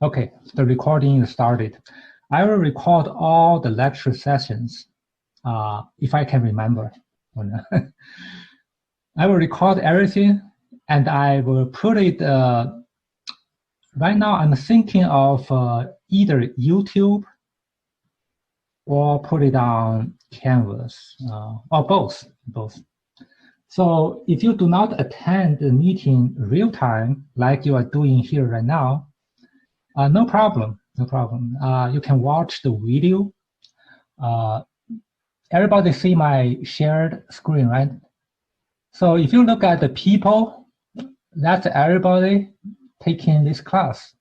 Okay, the recording is started. I will record all the lecture sessions, if I can remember. I will record everything, and I will put it. Right now, I'm thinking of either YouTube or put it on Canvas, or both. So if you do not attend the meeting real time, like you are doing here right now, no problem. You can watch the video. Everybody see my shared screen, right? So if you look at the people, that's everybody taking this class.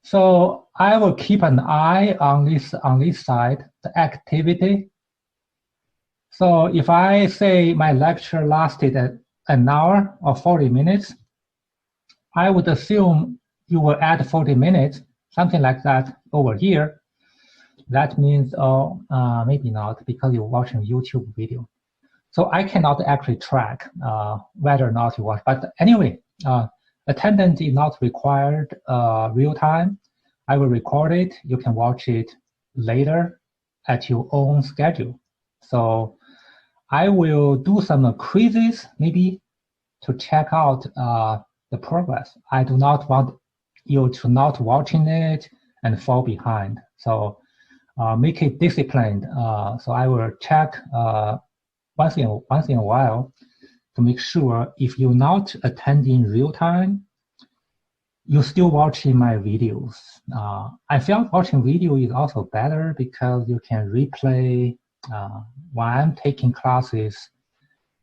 So I will keep an eye on this side, the activity. So if I say my lecture lasted an hour or 40 minutes, I would assume you will add 40 minutes, something like that over here. That means, maybe not, because you're watching YouTube video. So I cannot actually track whether or not you watch. But anyway, attendance is not required real time. I will record it. You can watch it later at your own schedule. So I will do some quizzes maybe to check out the progress. I do not want you to not watching it and fall behind. So make it disciplined. So I will check once in a while to make sure if you're not attending real time, you're still watching my videos. I felt watching video is also better because you can replay. When I'm taking classes,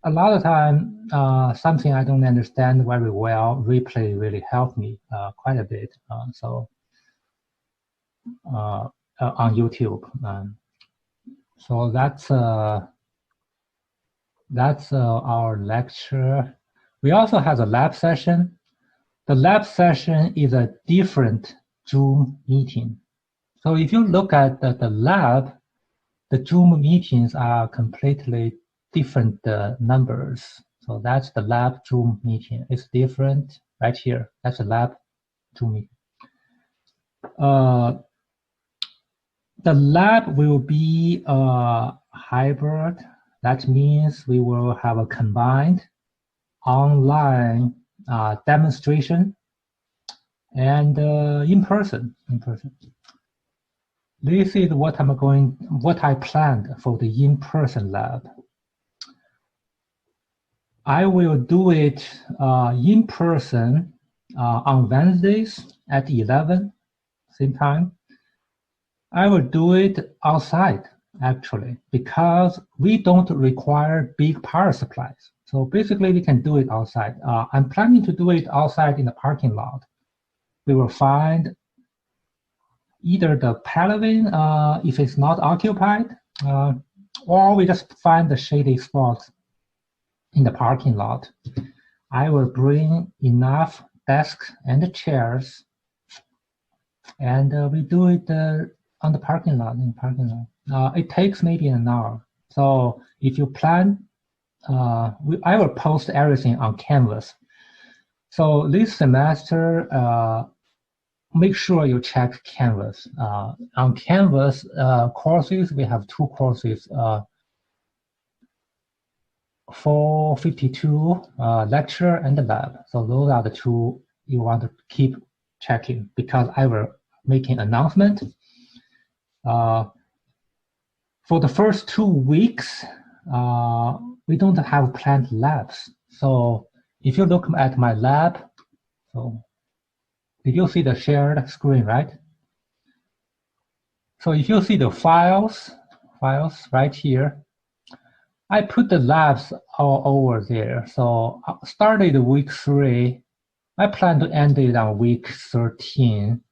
a lot of time, something I don't understand very well, replay really helped me quite a bit. On YouTube. So that's our lecture. We also have a lab session. The lab session is a different Zoom meeting. So if you look at the lab, the Zoom meetings are completely different numbers. So that's the lab Zoom meeting. It's different right here. That's a lab Zoom meeting. The lab will be hybrid. That means we will have a combined online demonstration and in person. This is what I planned for the in-person lab. I will do it in person on Wednesdays at 11, same time. I will do it outside, actually, because we don't require big power supplies. So basically, we can do it outside. I'm planning to do it outside in the parking lot. We will find either the pavilion, if it's not occupied, or we just find the shady spot in the parking lot. I will bring enough desks and chairs, and we do it on the parking lot. It takes maybe an hour. So if you plan, I will post everything on Canvas. So this semester, make sure you check Canvas. On Canvas courses, we have two courses, 452 lecture and the lab. So those are the two you want to keep checking because I will make an announcement. For the first 2 weeks, we don't have planned labs. So if you look at my lab, so did you see the shared screen, right? So if you see the files right here, I put the labs all over there. So I started week 3. I plan to end it on week 13.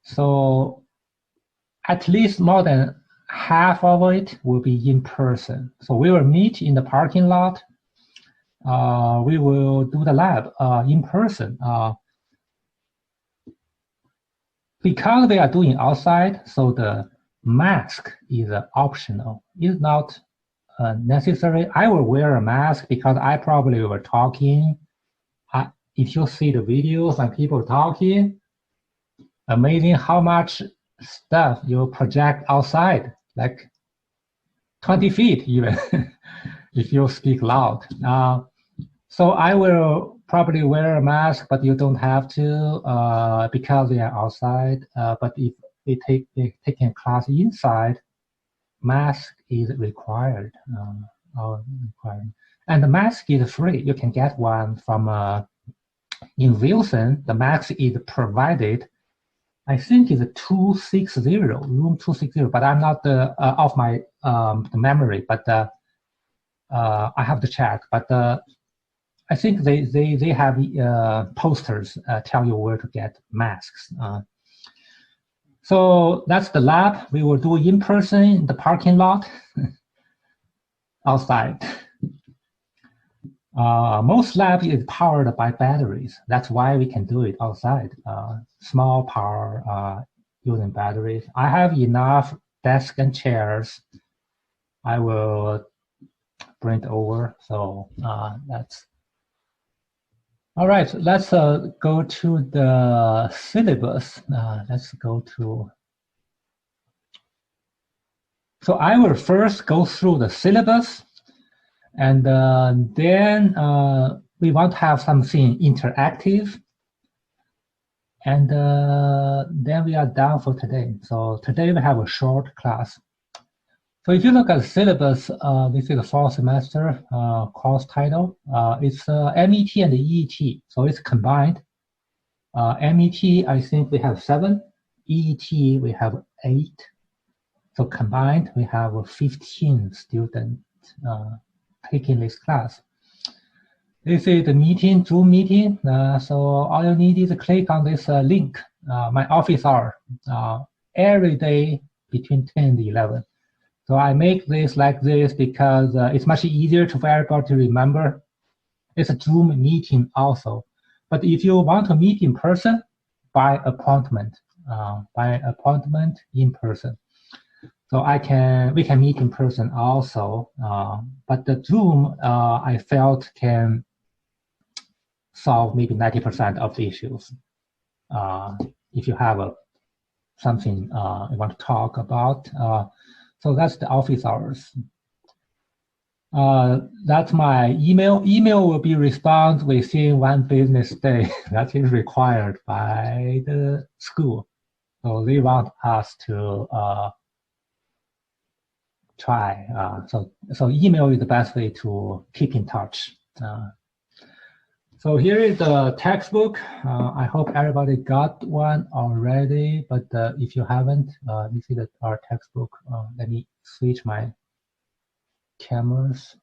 So at least more than half of it will be in person. So we will meet in the parking lot. We will do the lab in person. Because we are doing outside, so the mask is optional. It's not necessary. I will wear a mask because I probably were talking. If you see the videos and people talking, amazing how much stuff you project outside, like 20 feet even, if you speak loud. So I will probably wear a mask, but you don't have to because we are outside. But if we taking a class inside, mask is required. And the mask is free. You can get one from in Wilson. The mask is provided. I think it's 260, room 260, but I'm not off my the memory, but I have to check. But I think they have posters tell you where to get masks. So that's the lab. We will do in person in the parking lot outside. Most labs is powered by batteries. That's why we can do it outside. Small power using batteries. I have enough desks and chairs. I will bring it over. So that's all right. Let's go to the syllabus. Let's go to. So I will first go through the syllabus. And then we want to have something interactive. And then we are done for today. So today we have a short class. So if you look at the syllabus, this is the fall semester course title. It's MET and EET, so it's combined. MET, I think we have 7. EET, we have 8. So combined, we have 15 students taking this class. This is the meeting, Zoom meeting. So all you need is to click on this link. My office hour, every day between 10 and 11. So I make this like this because it's much easier for everybody to remember. It's a Zoom meeting also. But if you want to meet in person, by appointment in person. So we can meet in person also, but the Zoom I felt can solve maybe 90% of the issues. If you have something you want to talk about, so that's the office hours. That's my email. Email will be responded within 1 business day. That is required by the school. So they want us to try. So email is the best way to keep in touch. So here is the textbook. I hope everybody got one already, but if you haven't, this is our textbook. Let me switch my cameras.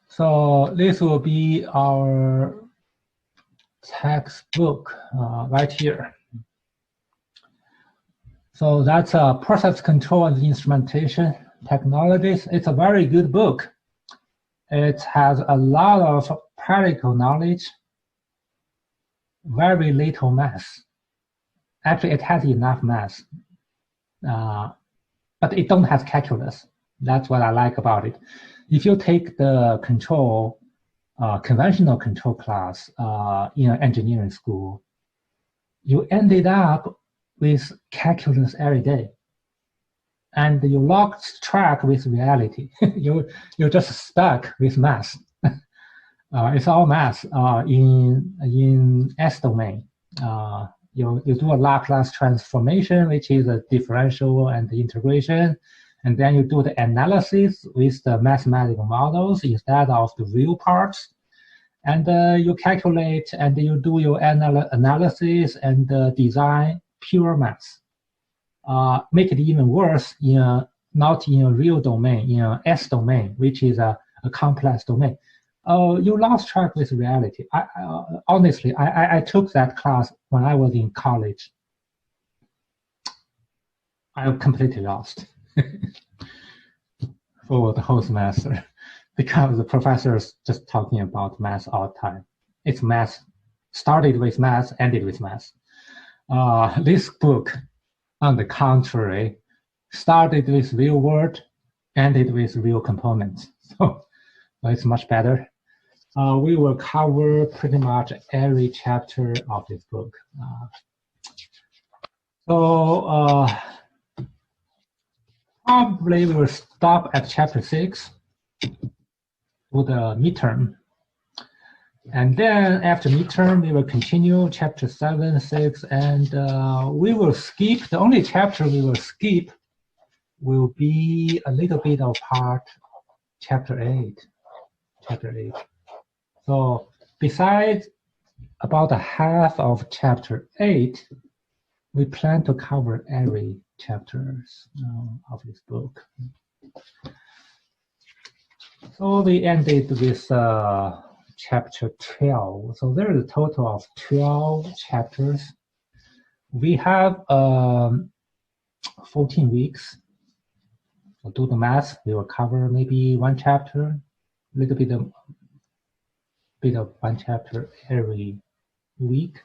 So this will be our textbook right here. So that's process control and instrumentation technologies. It's a very good book. It has a lot of practical knowledge, very little math. Actually, it has enough math, but it don't have calculus. That's what I like about it. If you take the control, conventional control class in an engineering school, you ended up with calculus every day, and you lost track with reality. You're just stuck with math. It's all math in S domain. You do a Laplace transformation, which is a differential and the integration, and then you do the analysis with the mathematical models instead of the real parts. And you calculate and you do your analysis and design pure math. Make it even worse, not in a real domain, in a S domain, which is a complex domain. You lost track with reality. Honestly, I took that class when I was in college. I completely lost for the whole semester because the professor's just talking about math all the time. It's math, started with math, ended with math. This book, on the contrary, started with real world, ended with real components. So it's much better. We will cover pretty much every chapter of this book. Probably we will stop at chapter 6 for the midterm. And then after midterm, we will continue chapter 7, 6, and we will skip. The only chapter we will skip will be a little bit of part chapter 8. Chapter 8. So besides about a half of chapter 8, we plan to cover every chapters of this book. So we ended with chapter 12. So there is a total of 12 chapters. We have 14 weeks. So do the math. We will cover maybe one chapter, a little bit of one chapter every week.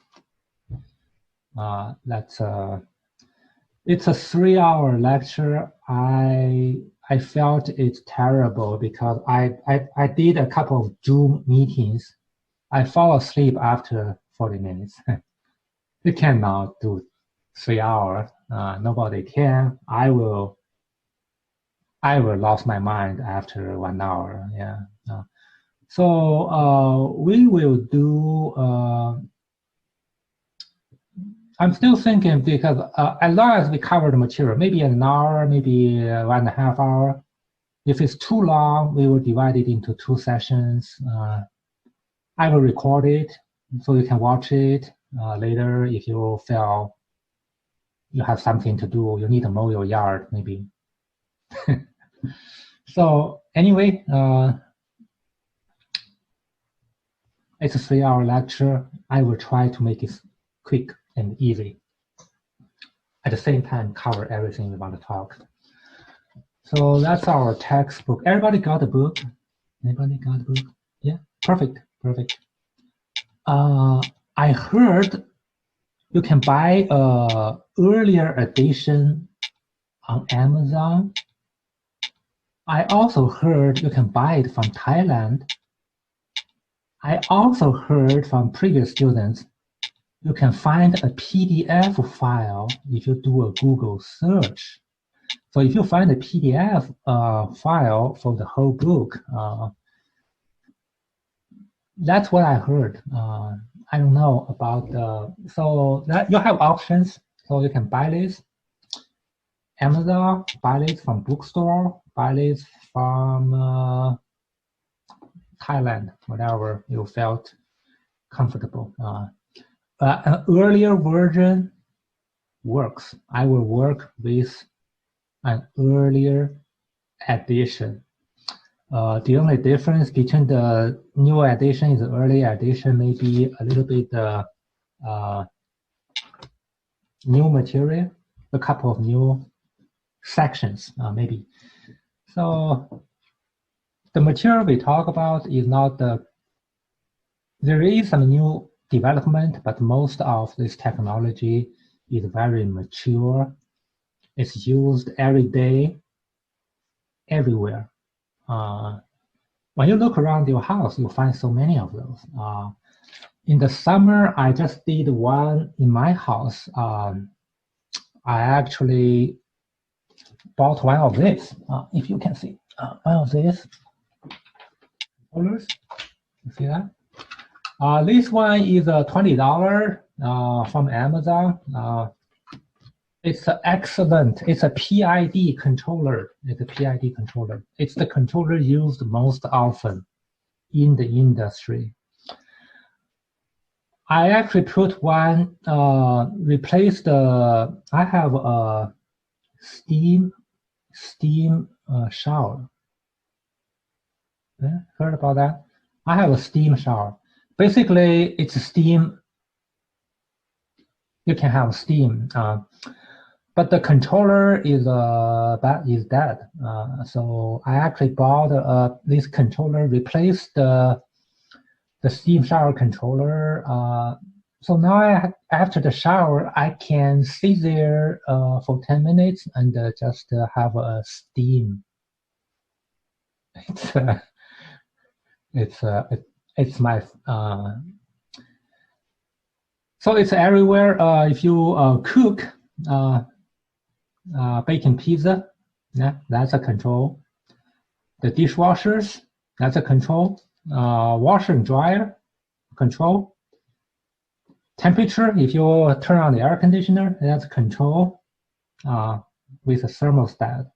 It's a 3-hour lecture. I felt it's terrible because I did a couple of Zoom meetings. I fall asleep after 40 minutes. You cannot do 3 hours. Nobody can. I will lose my mind after 1 hour. Yeah. So we will do. I'm still thinking because as long as we cover the material, maybe an hour, maybe 1.5 hours. If it's too long, we will divide it into 2 sessions. I will record it so you can watch it later if you feel you have something to do, you need to mow your yard, maybe. So anyway, it's a 3-hour lecture. I will try to make it quick and easy. At the same time, cover everything we want to talk. So that's our textbook. Everybody got the book? Anybody got the book? Yeah, perfect. I heard you can buy an earlier edition on Amazon. I also heard you can buy it from Thailand. I also heard from previous students you can find a PDF file if you do a Google search. So if you find a PDF file for the whole book, that's what I heard. I don't know about so that you have options. So you can buy this Amazon, buy this from bookstore, buy this from Thailand, whatever you felt comfortable. An earlier version works. I will work with an earlier edition. The only difference between the new edition and the early edition may be a little bit new material, a couple of new sections, maybe. So the material we talk about is not there is some new development, but most of this technology is very mature. It's used every day, everywhere. When you look around your house, you'll find so many of those. In the summer, I just did one in my house. I actually bought one of this, if you can see. One of these controllers. You see that? This one is $20 from Amazon. It's excellent. It's a PID controller. It's a PID controller. It's the controller used most often in the industry. I actually put one, replaced I have a steam shower. Yeah, heard about that? I have a steam shower. Basically, it's steam. You can have steam, but the controller is dead. So I actually bought this controller, replaced the steam shower controller. So now after the shower, I can sit there for 10 minutes and just have a steam It's my so it's everywhere. If you cook baking pizza, yeah, that's a control. The dishwashers, that's a control. Washer and dryer, control. Temperature, if you turn on the air conditioner, that's control with a thermostat.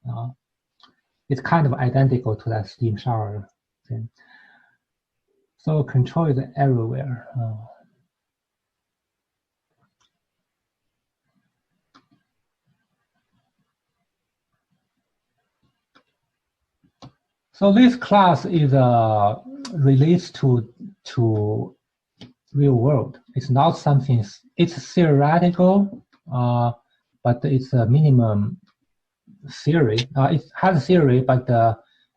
It's kind of identical to that steam shower thing. So control is everywhere. So this class is relates to real world. It's not something. It's theoretical, but it's a minimum theory. It has theory, but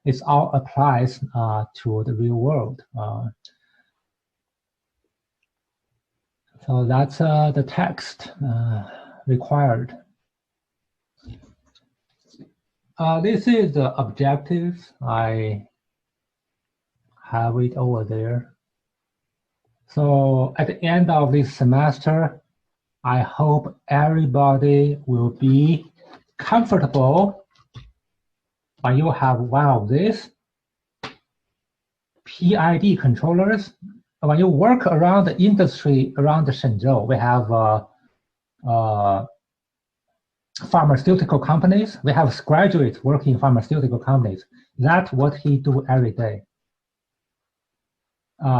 it all applies to the real world. So that's the text required. This is the objectives. I have it over there. So at the end of this semester, I hope everybody will be comfortable when you have one of these PID controllers. When you work around the industry around Shenzhou, we have pharmaceutical companies. We have graduates working in pharmaceutical companies. That's what he do every day.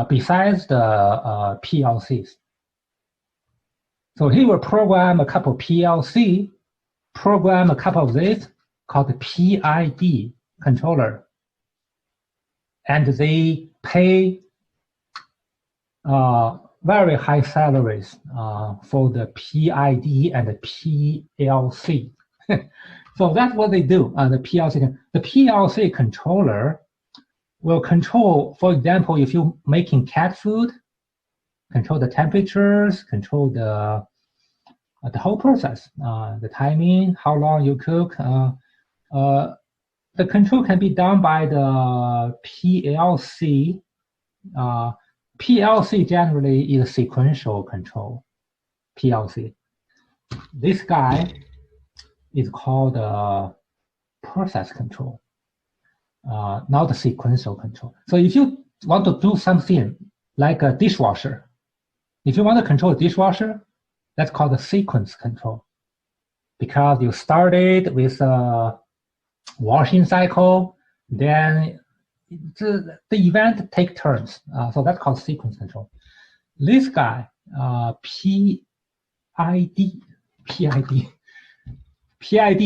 Besides the PLCs. So he will program a couple PLC, program a couple of these called the PID controller. And they pay very high salaries for the PID and the PLC. So that's what they do. The PLC controller will control, for example, if you're making cat food, control the temperatures, control the whole process, the timing, how long you cook. The control can be done by the PLC. PLC generally is sequential control. PLC. This guy is called process control, not the sequential control. So if you want to do something like a dishwasher, if you want to control a dishwasher, that's called the sequence control, because you started with a washing cycle, then the event take turns. So that's called sequence control. This guy, PID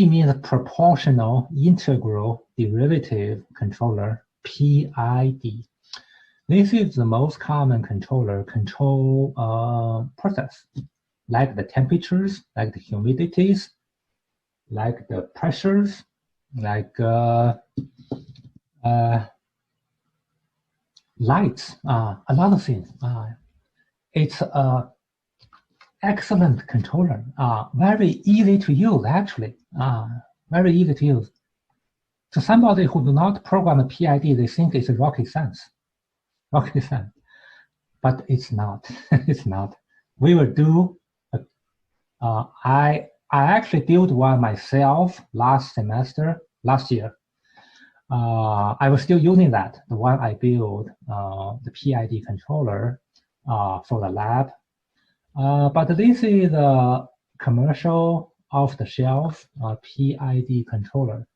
means proportional integral derivative controller, PID. This is the most common controller control process, like the temperatures, like the humidities, like the pressures, like lights, a lot of things. It's an excellent controller, very easy to use, actually, very easy to use. To somebody who do not program a PID, they think it's rocket science, but it's not. It's not. We will do. I actually built one myself last year. I was still using that, the one I built, the PID controller for the lab. But this is a commercial off-the-shelf PID controller.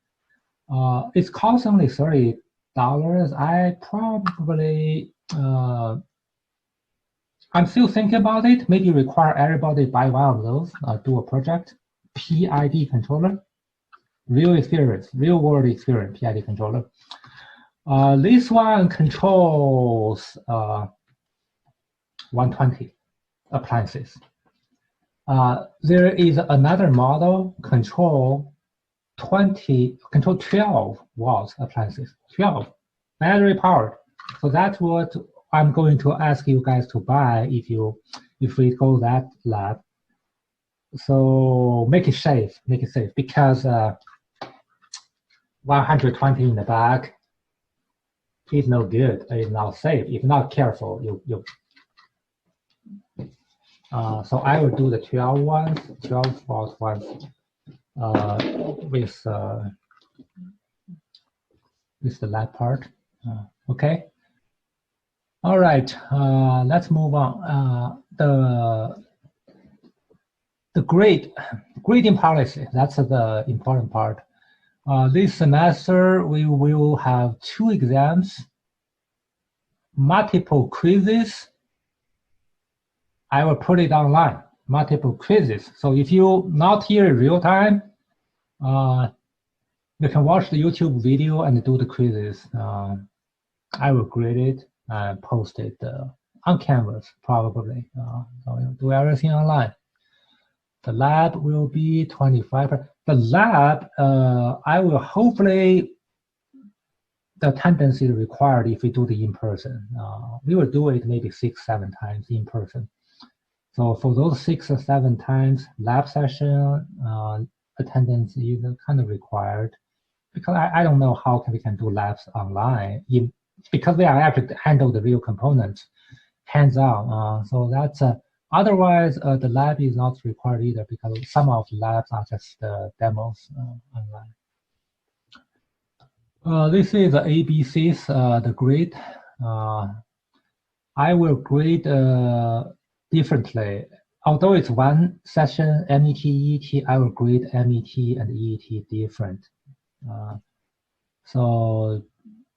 It's cost only $30. I probably, I'm still thinking about it. Maybe require everybody buy one of those, do a project. PID controller. Real experience, real world experience, PID controller. This one controls 120 appliances. There is another model control 12 watts appliances, 12 battery powered. So that's what I'm going to ask you guys to buy if we go that lab. So make it safe, because 120 in the back, it's no good. It's not safe. If not careful, you. So I will do the 12 ones, 12 volt ones with the lab part. Okay. All right. Let's move on. The grading policy. That's the important part. This semester we will have 2 exams, multiple quizzes. I will put it online. Multiple quizzes. So if you're not here in real time, you can watch the YouTube video and do the quizzes. I will grade it and post it on Canvas, probably. So we'll do everything online. The lab will be 25%. The lab, I will hopefully, the attendance is required if we do the in-person. We will do it maybe 6-7 times in person. So for those 6 or 7 times, lab session attendance is kind of required, because I don't know how we can do labs online because we are actually to handle the real components hands-on. So that's otherwise the lab is not required either, because some of the labs are just demos online. This is the ABCs, the grade. I will grade differently. Although it's one session, MET, EET, I will grade MET and EET different. So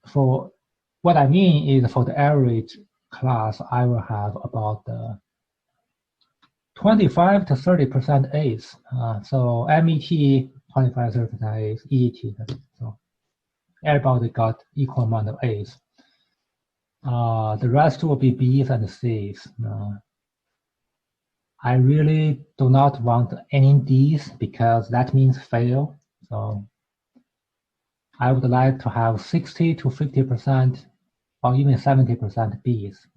for what I mean is, for the average class, I will have about 25 to 30% A's. So MET, 25 to 30% A's, EET. So everybody got equal amount of A's. The rest will be B's and C's. I really do not want any D's, because that means fail. So I would like to have 60 to 50% or even 70% B's.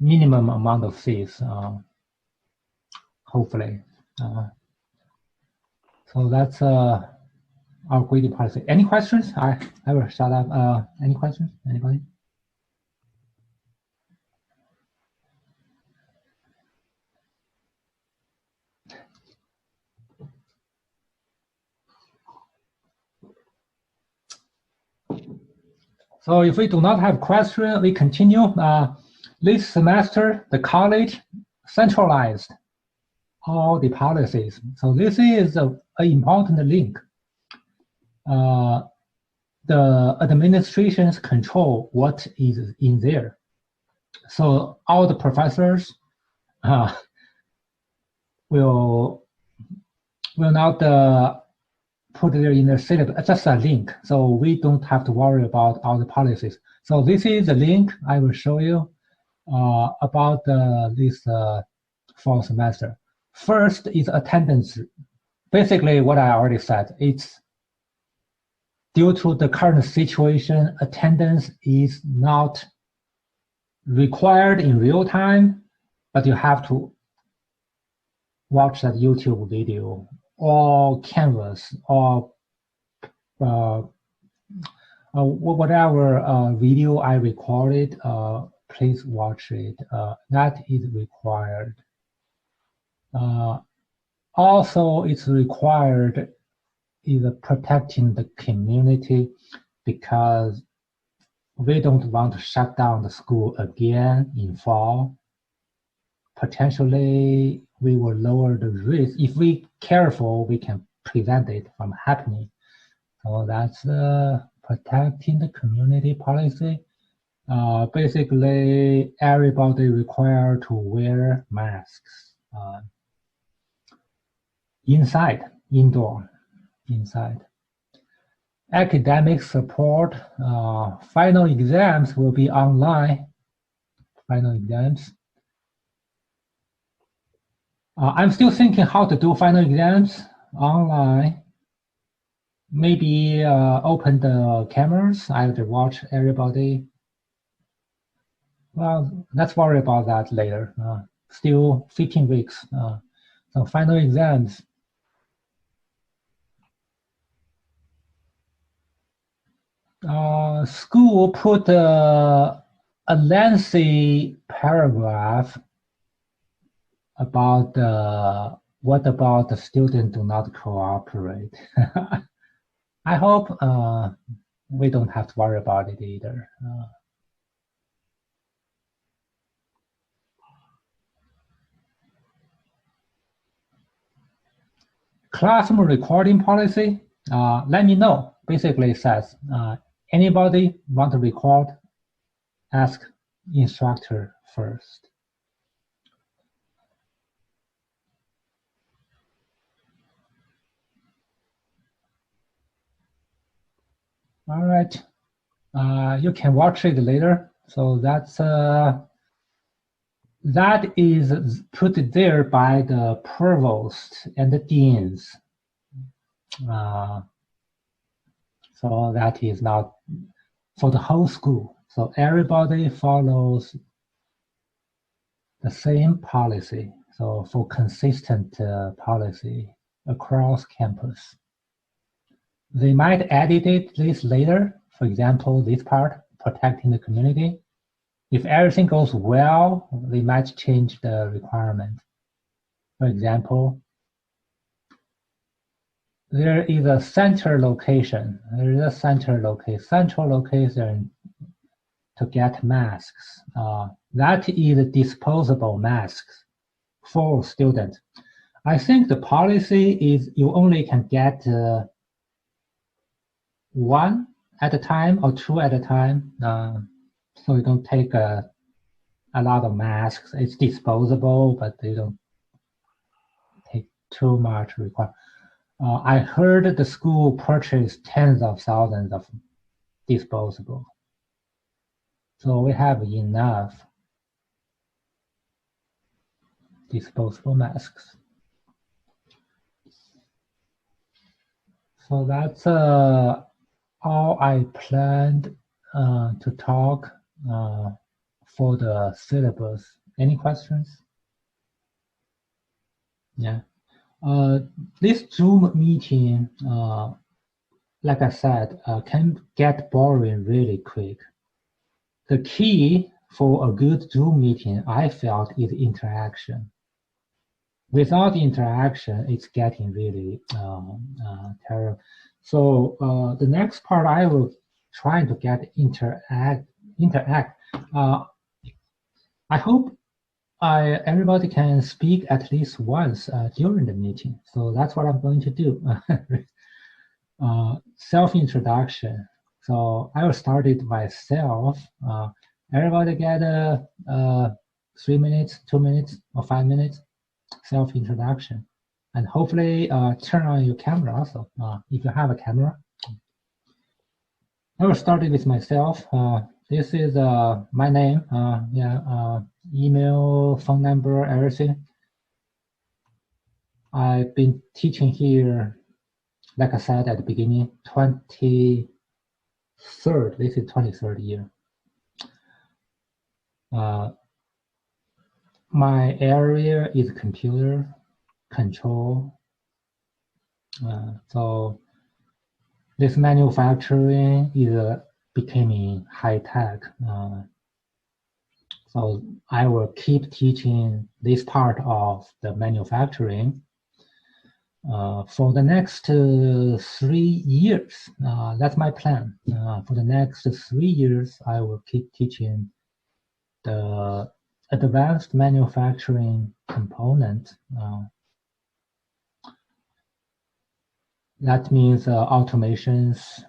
Minimum amount of C's, hopefully. So that's our grading policy. Any questions? I will shut up. Any questions? Anybody? So if we do not have questions, we continue. This semester, the college centralized all the policies. So this is an important link. The administrations control what is in there. So all the professors will not put there in the syllabus, just a link. So we don't have to worry about all the policies. So this is the link I will show you about this fall semester. First is attendance. Basically what I already said, it's due to the current situation, attendance is not required in real time, but you have to watch that YouTube video or Canvas or whatever video I recorded, please watch it. That is required. Also, it's required is protecting the community, because we don't want to shut down the school again in fall. Potentially, we will lower the risk. If we careful, we can prevent it from happening. So that's protecting the community policy. Basically, everybody required to wear masks indoor. Academic support, final exams will be online. Final exams. I'm still thinking how to do final exams online. Maybe open the cameras, I have to watch everybody. Well, let's worry about that later. Still 15 weeks. So final exams. School put a lengthy paragraph about what about the student do not cooperate. I hope we don't have to worry about it either. Classroom recording policy, let me know. Basically it says, anybody want to record, ask instructor first. All right, you can watch it later. So that is put there by the provost and the deans. So that is not for the whole school. So everybody follows the same policy. So for consistent policy across campus. They might edit this later. For example, this part, protecting the community. If everything goes well, they might change the requirement. For example, there is a center location. There is a central location to get masks. That is disposable masks for students. I think the policy is you only can get one at a time or two at a time. So you don't take a lot of masks. It's disposable, but they don't take too much require. I heard the school purchased tens of thousands of disposable. So we have enough disposable masks. So that's all I planned to talk for the syllabus. Any questions? Yeah. This Zoom meeting, like I said, can get boring really quick. The key for a good Zoom meeting, I felt, is interaction. Without interaction, it's getting really terrible. So the next part, I will try to get interact. I hope everybody can speak at least once during the meeting. So that's what I'm going to do. Self-introduction. So I will start it myself. Everybody get 3 minutes, 2 minutes, or 5 minutes self-introduction. And hopefully turn on your camera also, if you have a camera. I will start it with myself. This is my name, email, phone number, everything. I've been teaching here, like I said at the beginning, 23rd, this is 23rd year. My area is computer control. So this manufacturing is becoming high tech. So I will keep teaching this part of the manufacturing for the next 3 years. That's my plan. For the next 3 years, I will keep teaching the advanced manufacturing component. That means automations,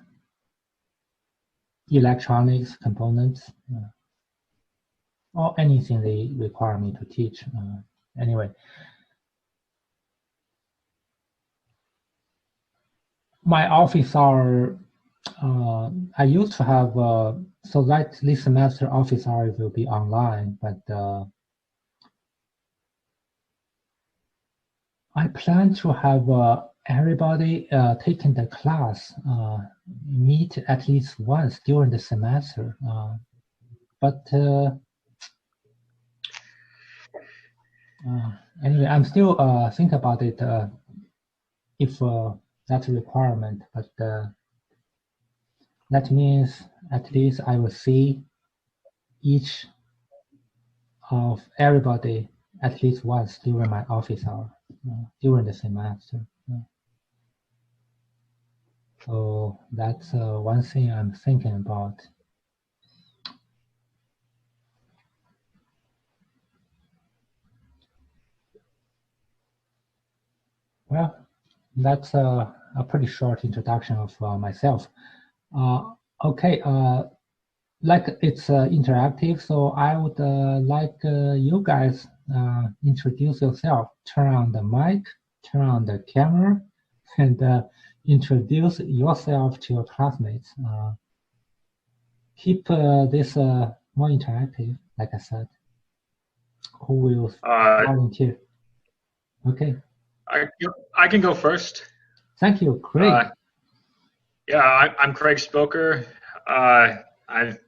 electronics components, or anything they require me to teach. Anyway, my office hour, I used to have, so that this semester office hours will be online, but I plan to have everybody taking the class meet at least once during the semester. But anyway, I'm still think about it if that's a requirement. But that means at least I will see each of everybody at least once during my office hour, during the semester. So that's one thing I'm thinking about. Well, that's a pretty short introduction of myself. Okay, like it's interactive, so I would like you guys introduce yourself, turn on the mic, turn on the camera, and introduce yourself to your classmates. Keep this more interactive, like I said. Who will volunteer? Okay. I can go first. Thank you, Craig. Yeah, I'm Craig Spoker. I've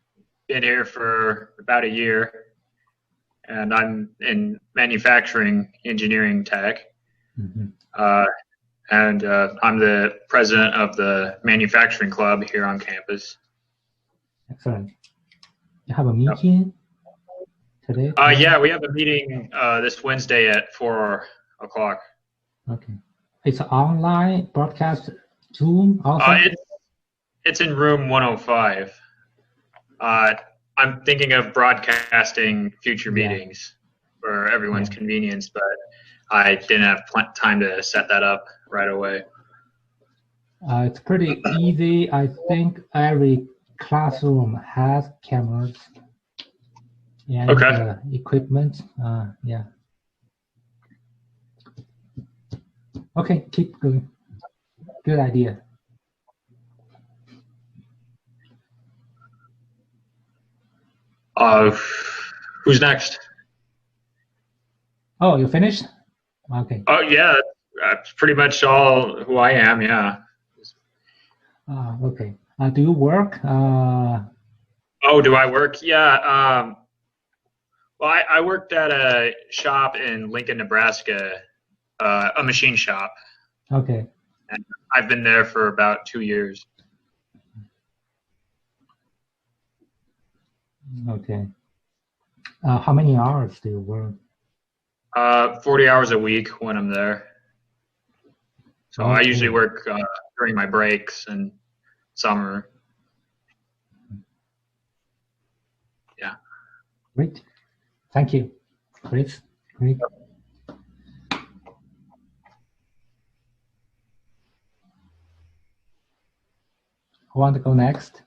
been here for about a year, and I'm in manufacturing engineering tech. Mm-hmm. And I'm the president of the manufacturing club here on campus. Excellent. You have a meeting today? Yeah, we have a meeting this Wednesday at 4 o'clock. Okay. It's online broadcast Zoom also? It's in room 105. I'm thinking of broadcasting future meetings for everyone's convenience, but I didn't have time to set that up right away. It's pretty easy. I think every classroom has cameras and equipment. Yeah. Okay, keep going. Good idea. Who's next? Oh, you finished? Okay. Oh, yeah, that's pretty much all who I am, yeah. Okay. Do you work? Oh, do I work? Yeah. Well, I worked at a shop in Lincoln, Nebraska, a machine shop. Okay. And I've been there for about 2 years. Okay. How many hours do you work? 40 hours a week when I'm there. So I usually work during my breaks and summer. Yeah. Great. Thank you. Great. Great. Who want to go next?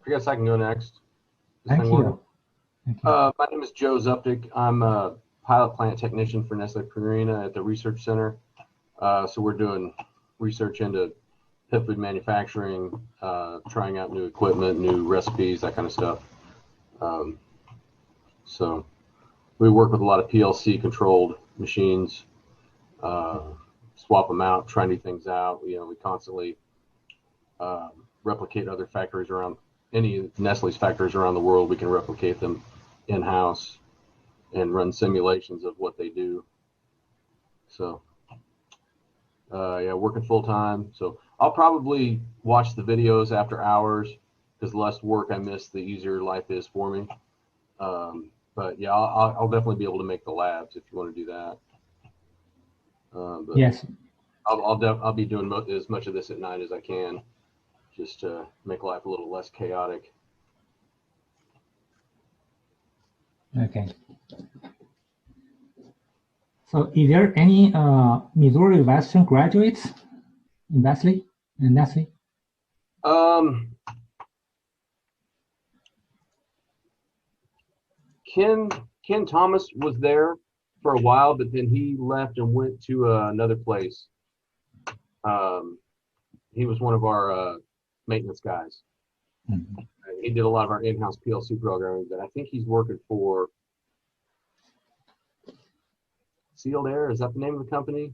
I guess I can go next. Thank you. My name is Joe Zuptik. I'm a pilot plant technician for Nestle Purina at the research center. So we're doing research into pet food manufacturing, trying out new equipment, new recipes, that kind of stuff. So we work with a lot of PLC controlled machines, swap them out, try new things out. We constantly replicate other factories around. Any of Nestle's factories around the world, we can replicate them in-house and run simulations of what they do. So, yeah, working full-time. So I'll probably watch the videos after hours because the less work I miss, the easier life is for me. But yeah, I'll definitely be able to make the labs if you want to do that. But yes. I'll be doing as much of this at night as I can, just to make life a little less chaotic. Okay. So is there any Missouri Western graduates in Nestle? Ken Thomas was there for a while, but then he left and went to another place. He was one of our maintenance guys. Mm-hmm. He did a lot of our in-house PLC programming, but I think he's working for Sealed Air. Is that the name of the company?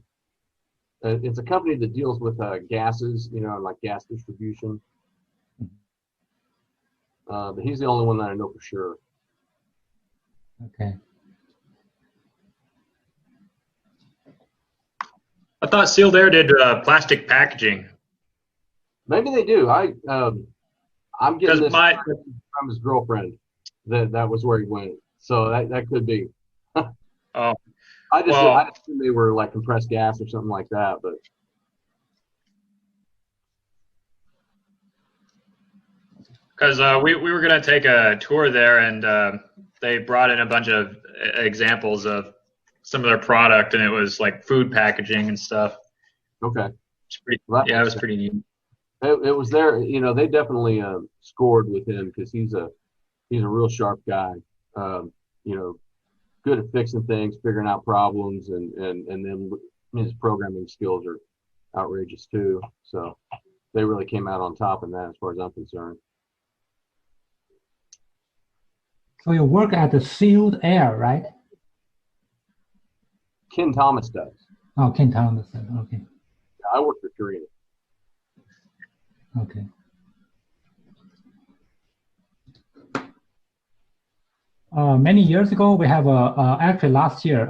It's a company that deals with gases, like gas distribution. But he's the only one that I know for sure. Okay. I thought Sealed Air did plastic packaging. Maybe they do. I'm getting this My from his girlfriend. That was where he went. So that could be. oh I well, assumed they were like compressed gas or something like that, but because we were gonna take a tour there, and they brought in a bunch of examples of some of their product, and it was like food packaging and stuff. okay. Well, yeah, it was pretty neat. It was there. They definitely scored with him because he's a real sharp guy. Good at fixing things, figuring out problems, and then his programming skills are outrageous too. So they really came out on top in that, as far as I'm concerned. So you work at the Sealed Air, right? Ken Thomas does. Oh, Ken Thomas. Okay. I work for Karina. Okay. Many years ago, we have actually last year.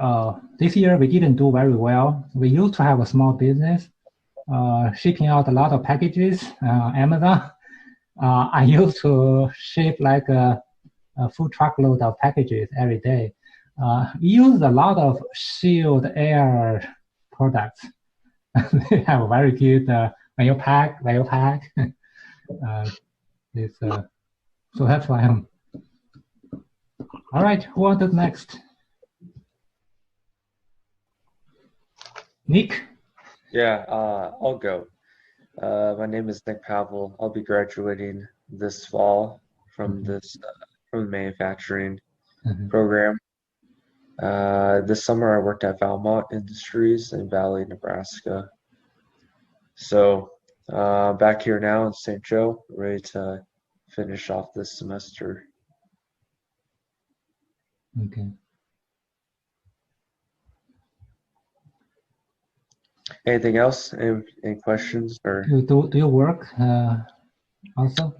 This year we didn't do very well. We used to have a small business, shipping out a lot of packages. Amazon. I used to ship like a full truckload of packages every day. We used a lot of Sealed Air products. They have very good when you pack. So that's why I'm. All right, who wanted next? Nick? Yeah, I'll go. My name is Nick Pavel. I'll be graduating this fall from from the manufacturing program. This summer I worked at Valmont Industries in Valley, Nebraska. So back here now in St. Joe, ready to finish off this semester. Okay. Anything else? Any questions or? Do you work also?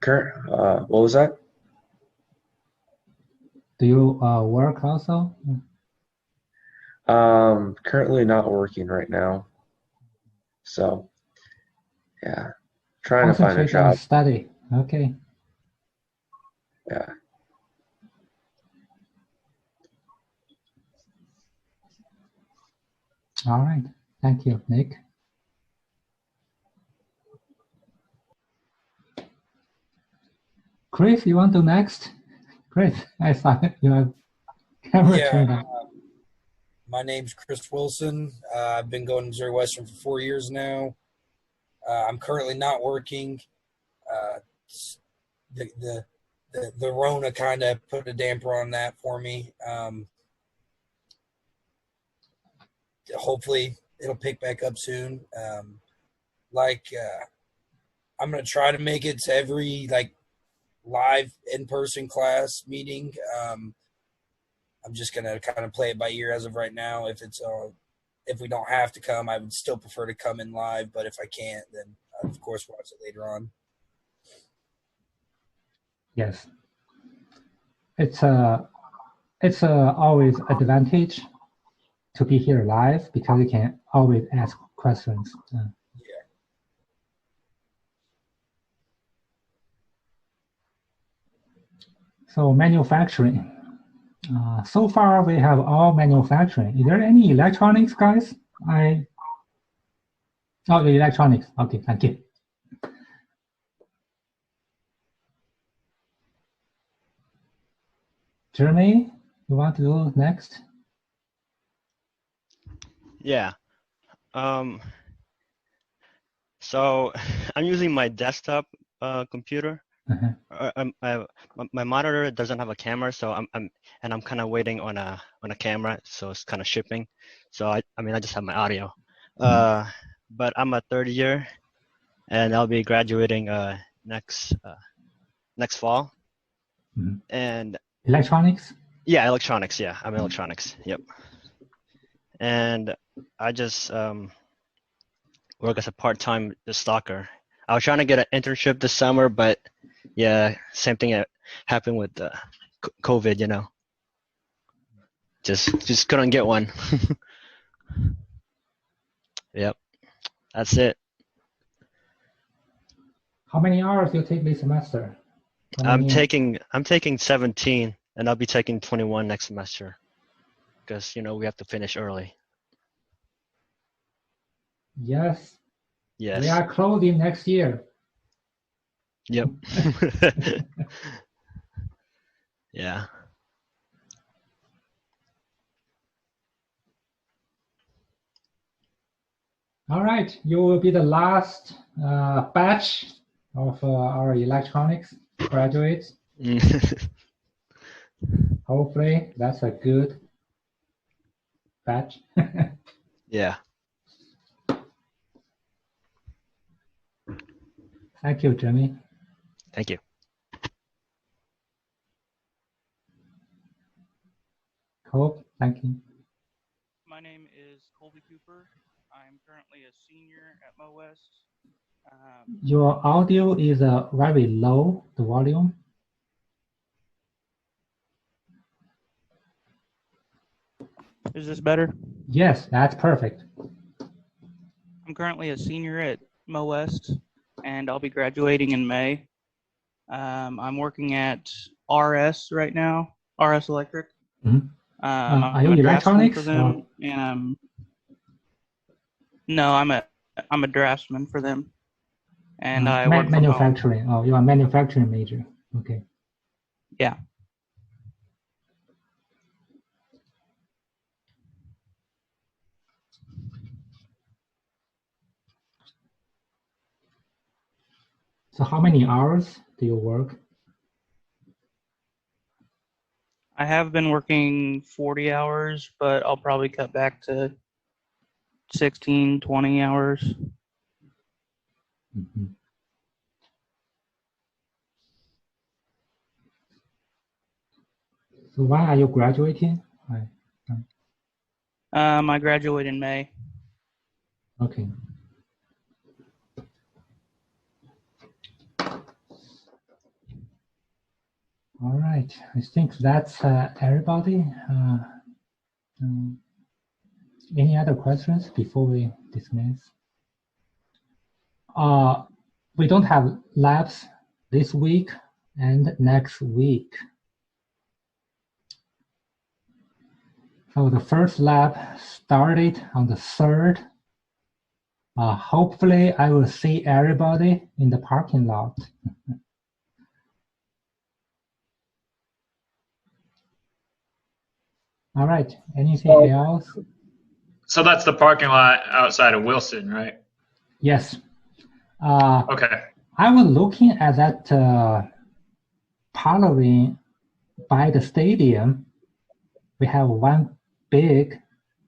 What was that? Do you work also? Currently not working right now. So, yeah, trying to find a job. Study. Okay. Yeah. All right. Thank you, Nick. Chris, you want to next? Chris, I saw you have camera turned on. My name's Chris Wilson. I've been going to Missouri Western for 4 years now. I'm currently not working. The Rona kind of put a damper on that for me. Hopefully it'll pick back up soon. I'm going to try to make it to every live in-person class meeting. I'm just going to kind of play it by ear as of right now. If we don't have to come, I would still prefer to come in live, but if I can't, then of course watch it later on. Yes. It's always advantage to be here live because you can always ask questions. So manufacturing. So far we have all manufacturing. Is there any electronics, guys? The electronics. Okay, thank you. Jeremy, you want to go next? Yeah. So I'm using my desktop computer. My monitor doesn't have a camera, so I'm kind of waiting on a camera, so it's kind of shipping. So I just have my audio. But I'm a third year, and I'll be graduating next fall. And electronics? Yeah, electronics. Yeah, I'm electronics. Yep. And I just work as a part-time stalker. I was trying to get an internship this summer, but yeah, same thing happened with COVID. Just couldn't get one. Yep. That's it. How many hours do you take this semester? I'm taking 17, and I'll be taking 21 next semester, because we have to finish early. Yes. Yes. We are closing next year. Yep. Yeah. All right, you will be the last batch of our electronics graduates. Hopefully, that's a good batch. Yeah. Thank you, Jimmy. Thank you. Cool. Thank you. My name is Colby Cooper. I'm currently a senior at Mo West. Your audio is very low, the volume. Is this better? Yes, that's perfect. I'm currently a senior at Mo West, and I'll be graduating in May. I'm working at RS right now, RS Electric. Mm-hmm. Are I'm you a draftsman electronics? for them, and no, I'm a draftsman for them, and I work from manufacturing. home. Oh, you are a manufacturing major. Okay. Yeah. So how many hours do you work? I have been working 40 hours, but I'll probably cut back to 16, 20 hours. Mm-hmm. So when are you graduating? I graduate in May. Okay. All right. I think that's everybody. Any other questions before we dismiss? We don't have labs this week and next week. So the first lab started on the 3rd. Hopefully I will see everybody in the parking lot. All right, anything else? So that's the parking lot outside of Wilson, right? Yes. Okay. I was looking at that Halloween by the stadium. We have one big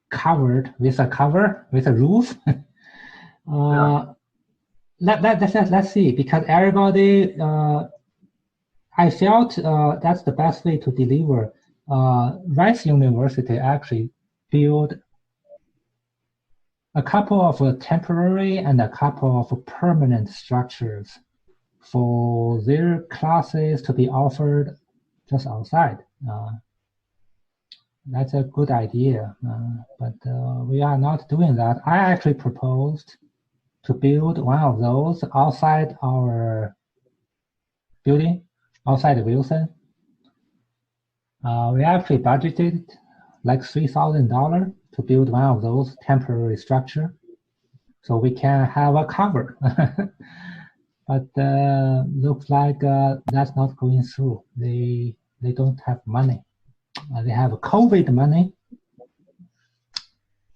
covered with a roof. Yeah. Let's see, because everybody, I felt that's the best way to deliver. Rice University actually built a couple of temporary and a couple of permanent structures for their classes to be offered just outside. That's a good idea, but we are not doing that. I actually proposed to build one of those outside our building, outside Wilson. We actually budgeted like $3,000 to build one of those temporary structure, so we can have a cover. But looks like that's not going through. They don't have money. They have COVID money,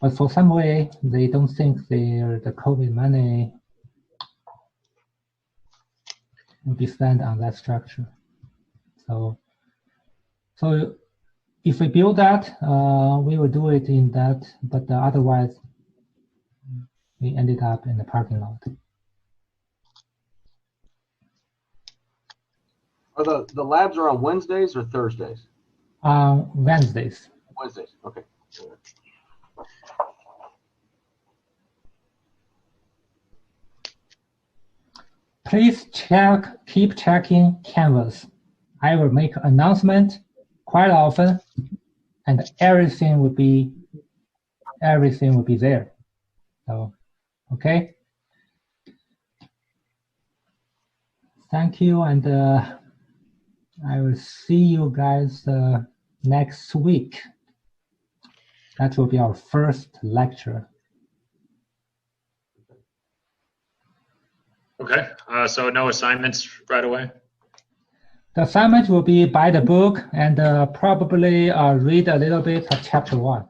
but for some way they don't think the COVID money will be spent on that structure. So if we build that, we will do it in that, but otherwise we ended up in the parking lot. Are the labs are on Wednesdays or Thursdays? Wednesdays. Wednesdays, okay. Please keep checking Canvas. I will make announcement quite often, and everything will be there. So Okay. Thank you, and I will see you guys next week. That will be our first lecture. Okay. So no assignments right away? The assignment will be buy the book and probably read a little bit of chapter 1.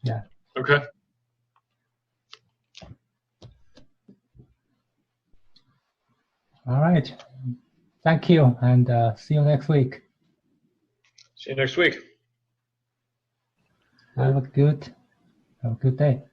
Yeah. Okay. All right. Thank you, and see you next week. See you next week. Have a good day.